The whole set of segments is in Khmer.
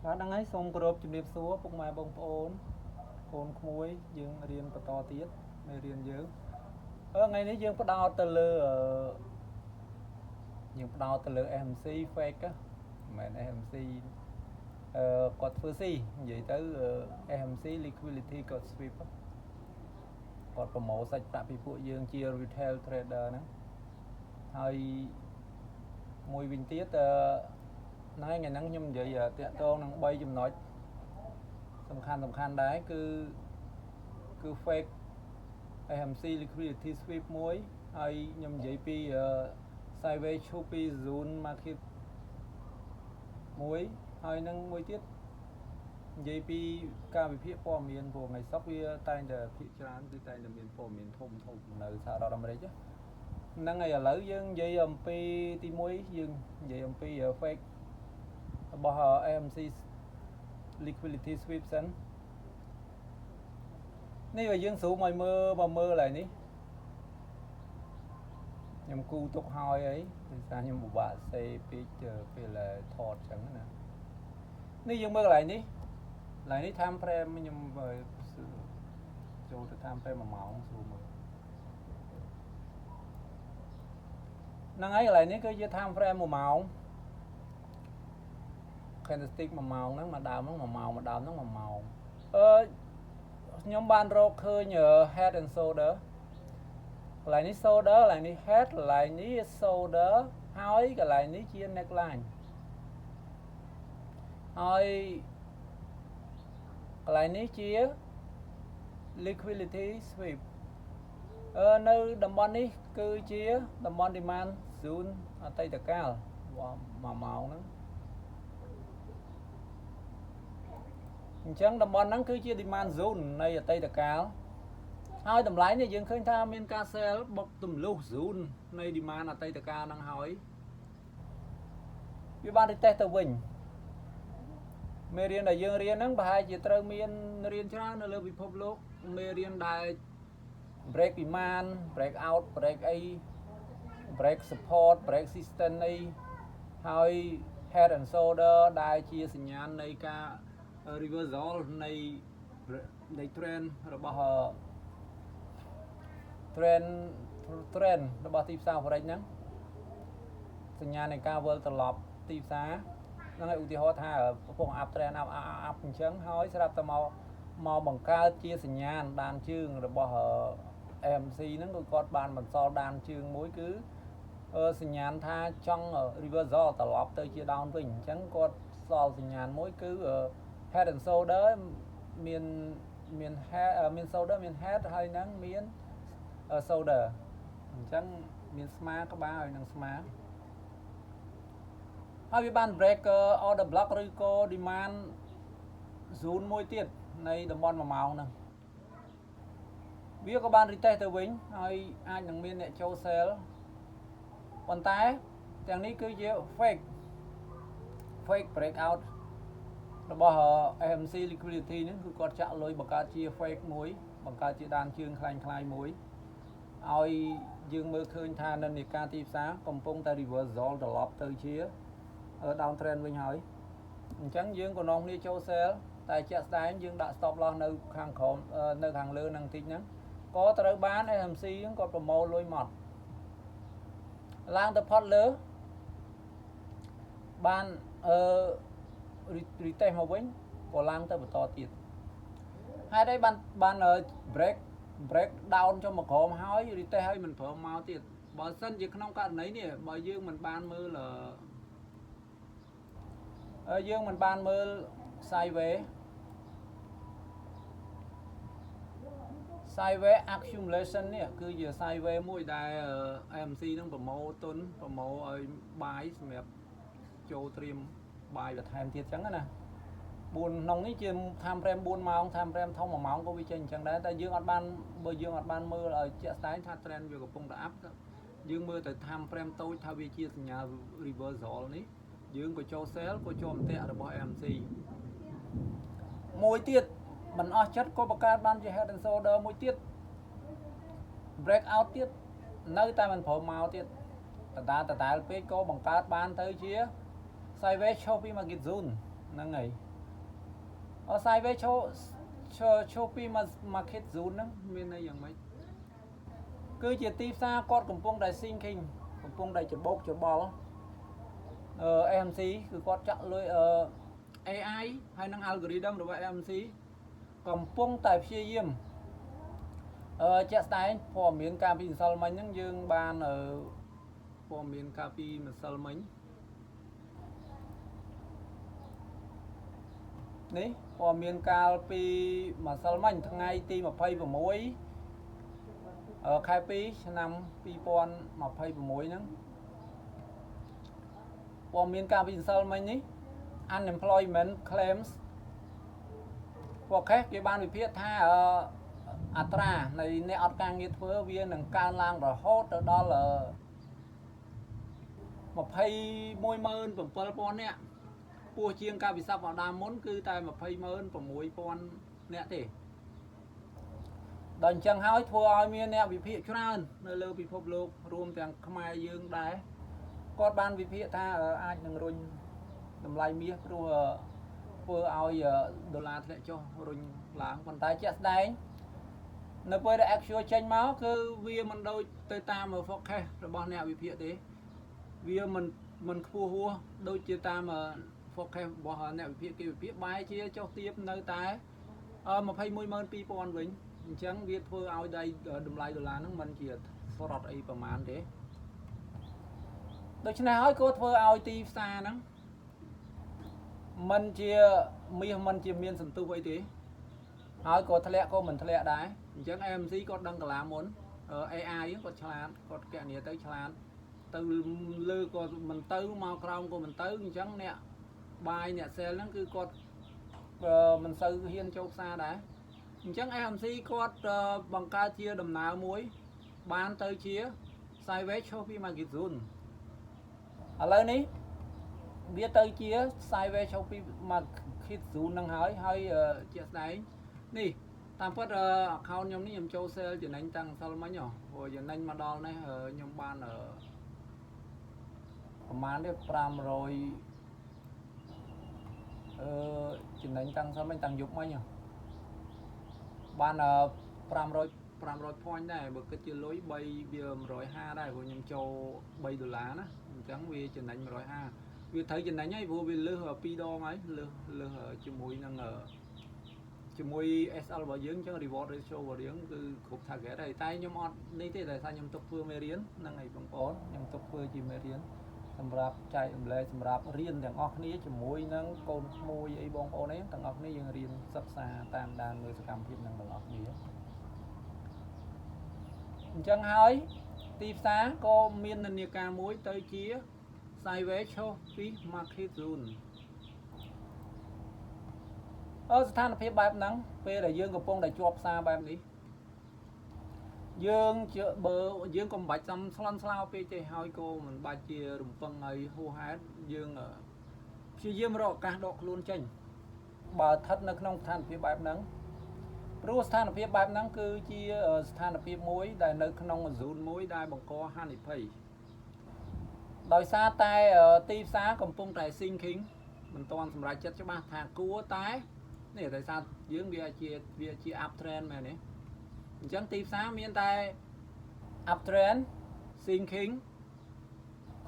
បាទហ្នឹងហើយសូមគោរពជំរាបសួរពុកម៉ែបងប្អូនកូនក្មួយយើងរៀនបន្តទៀតមេរៀនយើងថ្ងៃនេះយើងផ្ដោតទៅលើAMC fake មិនមែន AMC គាត់ធ្វើស៊ីនិយាយទៅ AMC liquidity គាត់ sweep គាត់ប្រម៉ូសាច់ប្រាក់ពីពួកយើងជា retail trader ហ្នឹងហើយមួយវិញទៀតថ្ងៃហ្នឹងខ្ញុំនិយាយតាក់ទងនឹង3ចំណុចសំខាន់ដែរគឺ fake AMC liquidity sweep មួយហើយខ្ញុំនិយាយពី sideways choppy zone market មួយហើយនឹងមួយទៀតនិយាយពីការវិភាគព័ត៌មានព្រោះថ្ងៃសុក្រវាតែងតែភាគច្រើនគឺតែងតែមានព័ត៌មានធំនៅសហរដ្ឋអាមេរិកហ្នឹងហើយឥឡូវយើងនិយាយអំពីទី1យើងនិយាយអំពី fake របស់ AMC liquidity sweep សិននេះបើយើងស្រូបឲ្យមើលកន្លែងនេះខ្ញុំគូទុកហើយអីដោយសារខ្ញុំពិបាកសេពេកពេលថតចឹងណានេះយើងមើលកន្លែងនេះ time frame ខ្ញុំចូលទៅ time frame 1ម៉ោងស្រួលមើលហ្នឹងហើយកន្លែងនេះគឺជា time frame 1ម៉ោង candlestick 1ម៉ោងហ្នឹងមួយដើមហ្នឹង1ម៉ោងហ្នឹង1ម៉ោងខ្ញុំបានរកឃើញ head and shoulder កន្លែងនេះ shoulder កន្លែងនេះ head កន្លែងនេះ shoulder ហើយកន្លែងនេះជា neckline ហើយកន្លែងនេះជា liquidity sweep នៅតំបន់នេះគឺជាតំបន់ demand zone អតីតកាល1ម៉ោងហ្នឹងអញ្ចឹងតំបន់ហ្នឹងគឺជា demand zone នៃអតីតកាលហើយតម្លៃនេះយើងឃើញថាមានការ sell បុកទម្លុះ zone នៃ demand អតីតកាលហ្នឹងហើយវាបាន retest ទៅវិញមេរៀនដែលយើងរៀនហ្នឹងប្រហែលជាត្រូវមានរៀនច្រើននៅលើពិភពលោកមេរៀនដែល break demand break out break អី break support break resistance អីហើយ head and shoulder ដែលជាសញ្ញាណនៃការ reversal នៃ trend របស់ trend របស់ទីផ្សារ forex ហ្នឹងសញ្ញានៃការវិលត្រឡប់ទីផ្សារហ្នឹងហើយឧទាហរណ៍ថាកំពុង up trend up អញ្ចឹងហើយស្រាប់តែមកបង្កើតជាសញ្ញាណដានជើងរបស់ AMC ហ្នឹងគឺគាត់បានបន្សល់ដានជើងមួយគឺសញ្ញាណថាចង់ reversal ត្រឡប់ទៅជា down វិញអញ្ចឹងគាត់សល់សញ្ញាណមួយគឺ head and shoulder មាន head មាន shoulder មាន head ហើយនឹងមាន shoulder អញ្ចឹងមានស្មាក្បាលហើយនឹងស្មាហើយវាបាន break order block ឬក៏ demand zone មួយទៀតនៃតំបន់1ម៉ោងហ្នឹងវាក៏បាន retest ទៅវិញហើយអាចនឹងមានអ្នកចូល sell ប៉ុន្តែទាំងនេះគឺជា fake breakout របស់ AMC liquidity ហ្នឹងគឺគាត់ចាក់លុយបង្កើតជា fake មួយបង្កើតជាដានជើងคล้ายៗមួយឲ្យយើងមើលឃើញថានិន្នាការទីផ្សារកំពុងតែ reversal ត្រឡប់ទៅជា down trend វិញហើយអញ្ចឹងយើងក៏នាំគ្នាចូល sell តែជាក់ស្ដែងយើងដាក់ stop loss នៅខាងក្រោមនៅខាងលើហ្នឹងតិចហ្នឹងក៏ត្រូវបាន AMC ហ្នឹងគាត់ប្រមូលលុយមកឡើងទៅផុតលើបានretest មកវិញក៏ឡើងទៅបន្តទៀតហេតុអីបាន break down ចុះមកក្រោមហើយ retest ហើយមិនព្រមមកទៀតបើសិនជាក្នុងករណីនេះបើយើងមិនបានមើលsideways accumulation នេះគឺជា sideways មួយដែល AMC នឹងប្រមូលទុនប្រមូលឲ្យបាយសម្រាប់ចូលត្រៀមបាយបន្ថែមទៀតអញ្ចឹងណា4ក្នុងនេះជា time frame 4ម៉ោង time frame ធំ1ម៉ោងក៏វាចេញអញ្ចឹងដែរតែយើងអត់បានមើលឲ្យជាក់ស្ដែងថា trend វាកំពុងតែ up យើងមើលទៅ time frame តូចថាវាជាសញ្ញា reversal នេះយើងក៏ចូល sell ក៏ចូលអន្ទាក់របស់ AMC មួយទៀតមិនអស់ចិត្តក៏បង្កើតបានជា head and shoulder មួយទៀត break out ទៀតនៅតែមិនព្រមមកទៀតតដែលពេកក៏បង្កើតបានទៅជា sideways choppy market zone ហ្នឹងហើយ sideways show pi market zone ហ្នឹងមានន័យយ៉ាងម៉េចគឺជាទីផ្សារគាត់កំពុងតែ sinking កំពុងតែច្បោកច្បល់AMC គឺគាត់ចាក់លុយAI ហើយនឹង algorithm របស់ AMC កំពុងតែព្យាយាមជាក់ស្ដែងព័ត៌មានការពីម្សិលមិញហ្នឹងយើងបានព័ត៌មានការពីម្សិលមិញនេះព័ត៌មានកាលពីម្សិលមិញថ្ងៃទី26ខែ2ឆ្នាំ2026ហ្នឹងព័ត៌មានការពីម្សិលមិញនេះ unemployment claims forecast គេបានវិភាគថាអត្រានៃអ្នកអត់ការងារធ្វើវានឹងកើនឡើងរហូតទៅដល់217,000 នាក់ពោះជាងការវិស័យបដាមុនគឺតែ206,000 នាក់ទេដល់អញ្ចឹងហើយធ្វើឲ្យមានអ្នកវិភាគច្រើននៅលើពិភពលោករួមទាំងខ្មែរយើងដែរគាត់បានវិភាគថាអាចនឹងរុញតម្លៃមាសព្រោះធ្វើឲ្យដុល្លារធ្លាក់ចុះរុញឡើងប៉ុន្តែជាក់ស្ដែងនៅពេលដែល actual ចេញមកគឺវាមិនដូចទៅតាម forecast របស់អ្នកវិភាគទេវាមិនខ្ពស់ហួសដូចជាតាម forecast របស់អ្នកវិភាគគេវិភាគបែរជាចុះទាបនៅតែ212,000 វិញអញ្ចឹងវាធ្វើឲ្យតម្លៃដុល្លារហ្នឹងមិនជាស្រត់អីប្រហែលទេដូច្នេះហើយក៏ធ្វើឲ្យទីផ្សារហ្នឹងមិនជាមាសមិនជាមានសន្ទុះអីទេហើយក៏ធ្លាក់ក៏មិនធ្លាក់ដែរអញ្ចឹង AMC គាត់ដឹងកាលាមុន AI គាត់ឆ្លាតគាត់កណនីទៅឆ្លាតទៅលើក៏មិនទៅមកក្រោមក៏មិនទៅអញ្ចឹងអ្នកបាយអ្នក sell ហ្នឹងគឺគាត់មិនសូវហ៊ានចូលផ្សារដែរអញ្ចឹង AMC គាត់បង្កើតជាដំណើរមួយបានទៅជា sideways choppy market zone ឥឡូវនេះវាទៅជា sideways choppy market zone ហ្នឹងហើយជាក់ស្ដែងនេះតាមពិតaccount ខ្ញុំនេះខ្ញុំចូល sell ចំណេញតាំងសិលមិញព្រោះចំណេញមកដល់នេះខ្ញុំបានប្រហែលទេ500ចំណេញតាំងសិលមិញតាំងយប់មិញបាន500 point ដែរបើគិតជាលុយ3វា150ដែរព្រោះខ្ញុំចូល$3ណាអញ្ចឹងវាចំណេញ150វាត្រូវចំណេញហើយព្រោះវាលើស2ដងហើយលើសជាមួយនឹងជាមួយ SL របស់យើងអញ្ចឹង reward ratio របស់យើងគឺគ្រប់ target ហើយតែខ្ញុំអត់នេះទេតែថាខ្ញុំទុកធ្វើមេរៀនហ្នឹងហើយបងប្អូនខ្ញុំទុកធ្វើជាមេរៀនសម្រាប់ចែករំលែកសម្រាប់រៀនទាំងអស់គ្នាជាមួយនឹងកូនក្មួយអីបងប្អូនអីទាំងអស់គ្នាយើងរៀនសិក្សាតាមដានមើលសកម្មភាពនឹងទាំងអស់គ្នាអញ្ចឹងហើយទីផ្សារក៏មាននិន្នាការមួយទៅជា sideways choppy market zone ស្ថានភាពបែបហ្នឹងពេលដែលយើងកំពុងតែជាប់ផ្សារបែបនេះយើងបើយើងក៏មិនបាច់សំស្លន់ស្លោពេកទេហើយក៏មិនបាច់ជារំពឹងឲ្យហួសហេតុយើងព្យាយាមរកឱកាសដកខ្លួនចេញបើស្ថិតនៅក្នុងស្ថានភាពបែបហ្នឹងព្រោះស្ថានភាពបែបហ្នឹងគឺជាស្ថានភាពមួយដែលនៅក្នុង zone មួយដែលបង្កហានិភ័យដោយសារតែទីផ្សារកំពុងតែ sinking មិនទាន់សម្រេចចិត្តច្បាស់ថាគួរតែនេះដោយសារយើងវាជា up trend មែនទេអញ្ចឹងទីផ្សារមានតែ up trend sinking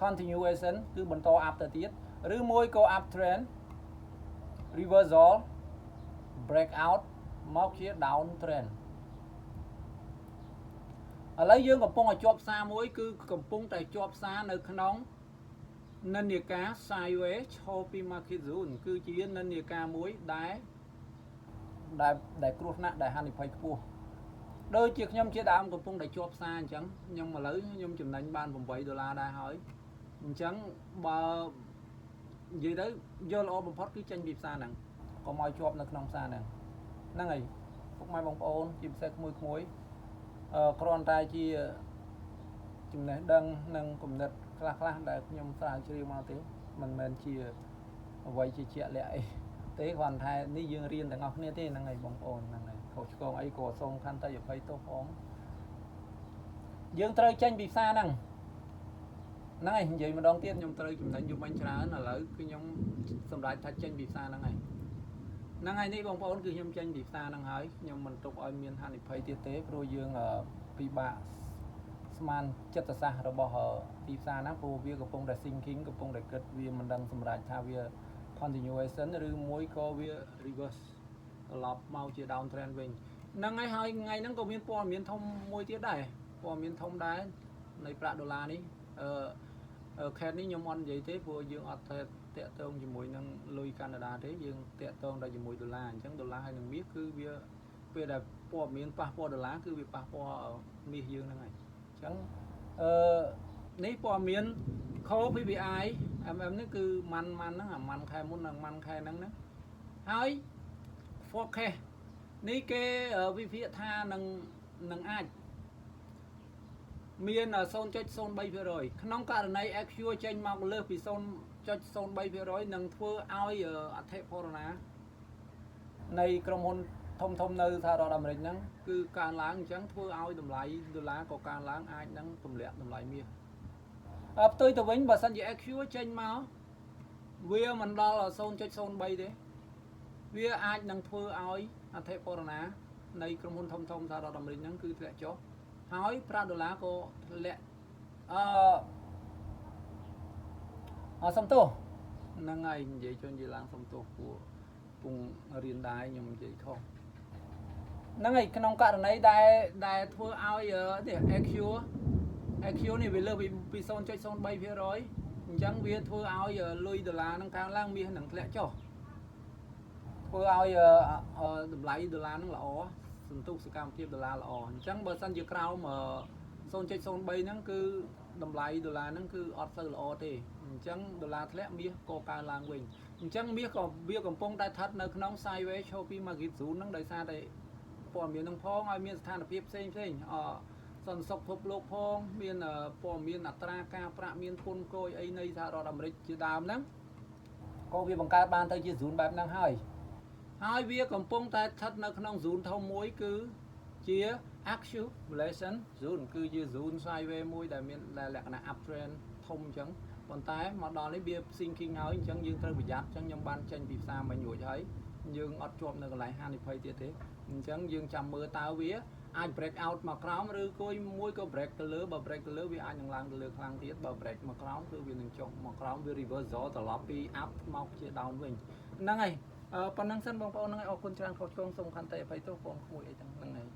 continuation គឺបន្ត up ទៅទៀតឬមួយក៏ up trend reversal breakout មកជា down trend ឥឡូវយើងកំពុងតែជាប់ផ្សារមួយគឺកំពុងតែជាប់ផ្សារនៅក្នុងនិន្នាការ sideways choppy market zone គឺជានិន្នាការមួយដែលគ្រោះថ្នាក់ដែលហានិភ័យខ្ពស់ដូចជាខ្ញុំជាដើមកំពុងតែជាប់ផ្សារអញ្ចឹងខ្ញុំឥឡូវខ្ញុំចំណេញបាន$8ដែរហើយអញ្ចឹងបើនិយាយទៅយកល្អបំផុតគឺចេញពីផ្សារហ្នឹងកុំឲ្យជាប់នៅក្នុងផ្សារហ្នឹងហើយពុកម៉ែបងប្អូនជាពិសេសក្មួយគ្រាន់តែជាចំណេះដឹងនិងគំនិតខ្លះដែលខ្ញុំស្រាវជ្រាវមកទេមិនមែនជាអ្វីជាជាក់លាក់អីទេគ្រាន់តែនេះយើងរៀនទាំងអស់គ្នាទេហ្នឹងហើយបងប្អូនហ្នឹងហើយខុសឆ្គងអីក៏សូមខន្តីអភ័យទោសផងយើងត្រូវចេញពីផ្សារហ្នឹងហើយនិយាយម្ដងទៀតខ្ញុំត្រូវចំណេញយប់មិញច្រើនឥឡូវគឺខ្ញុំសម្រេចថាចេញពីផ្សារហ្នឹងហើយ năng ngày nay bóng bóng cứ nhâm tranh đi xa năng hỏi nhưng mình tục oi miền hàn phải tiết tế rồi dương ở bị bạ sman chất xa rồi bỏ hở đi xa nắp vô việc của phong đại sinh kính của phong đại kết vì mình đang xâm rạch tha việc continuation rồi mỗi có việc reverse lọp mau chia downtrend mình năng ngày hai ngày năng có miền po miền thông môi tiết đại po miền thông đáในប្រាក់ដុល្លារនេះខេតនេះខ្ញុំអត់និយាយទេព្រោះយើងអត់តែតាក់ទងជាមួយនឹងលុយកាណាដាទេយើងតាក់ទងតែជាមួយដុល្លារអញ្ចឹងដុល្លារហើយនឹងមាសគឺវាពេលដែលព័ត៌មានប៉ះពាល់ដុល្លារគឺវាប៉ះពាល់មាសយើងហ្នឹងហើយអញ្ចឹងនេះព័ត៌មាន Core PPI MM នេះគឺម៉ាន់ហ្នឹងអាម៉ាន់ខែមុននិងម៉ាន់ខែហ្នឹងណាហើយ forecast នេះគេវិភាគថានឹងអាចមាន 0.03% ក្នុងករណី EQ ចេញមកលើសពី 0.03% នឹងធ្វើឲ្យអធិបរណានៃក្រុមហ៊ុនធំនៅសហរដ្ឋអាមេរិកហ្នឹងគឺកើនឡើងអញ្ចឹងធ្វើឲ្យតម្លៃដុល្លារក៏កើនឡើងអាចនឹងទម្លាក់តម្លៃមាសផ្ទុយទៅវិញបើសិនជា EQ ចេញមកវាមិនដល់ 0.03 ទេវាអាចនឹងធ្វើឲ្យអធិបរណានៃក្រុមហ៊ុនធំសហរដ្ឋអាមេរិកហ្នឹងគឺធ្លាក់ចុះហើយប្រាក់ដុល្លារក៏ធ្លាក់សំទោសហ្នឹងហើយនិយាយជន់និយាយឡើងសំទោសពួកពងរៀនដែរខ្ញុំនិយាយខុសហ្នឹងហើយក្នុងករណីដែលធ្វើឲ្យនេះ EQ នេះវាលើសពី 0.03% អញ្ចឹងវាធ្វើឲ្យលុយដុល្លារហ្នឹងកើនឡើងមាសនឹងធ្លាក់ចុះធ្វើឲ្យតម្លៃដុល្លារហ្នឹងល្អសន្ទុះសកម្មភាពដុល្លារល្អអញ្ចឹងបើសិនជាក្រោម 0.03 ហ្នឹងគឺតម្លៃដុល្លារហ្នឹងគឺអត់ទៅល្អទេអញ្ចឹងដុល្លារធ្លាក់មាសក៏កើនឡើងវិញអញ្ចឹងមាសក៏វាកំពុងតែស្ថិតនៅក្នុង sideways ឈរពី market zone ហ្នឹងដោយសារតែព័ត៌មាននឹងផងឲ្យមានស្ថានភាពផ្សេងសន្តិសុខពិភពលោកផងមានព័ត៌មានអត្រាការប្រាក់មានពន្ធគយអីនៃសហរដ្ឋអាមេរិកជាដើមហ្នឹងក៏វាបង្កើតបានទៅជា zone បែបហ្នឹងហើយវាកំពុងតែស្ថិតនៅក្នុង zone ធំមួយគឺជា accumulation zone គឺជា zone sideways មួយដែលមានលក្ខណៈ uptrend ធំអញ្ចឹងប៉ុន្តែមកដល់នេះវា sinking ហើយអញ្ចឹងយើងត្រូវប្រយ័ត្នអញ្ចឹងខ្ញុំបានចេញពីផ្សារមិញរួចហើយយើងអត់ជាប់នៅកន្លែងហានិភ័យទៀតទេអញ្ចឹងយើងចាំមើលតើវាអាច break out មកក្រោមឬក៏មួយក៏ break ទៅលើបើ break ទៅលើវាអាចនឹងឡើងទៅលើខ្លាំងទៀតបើ break មកក្រោមគឺវានឹងចុះមកក្រោមវា reversal ត្រឡប់ពី up មកជា down វិញហ្នឹងហើយប៉ុណ្ណឹងសិនបងប្អូនហ្នឹងហើយអរគុណច្រើនខុសឆ្គងសូមខន្តីអភ័យទោសបងក្មួយអីទាំងហ្នឹងហើយ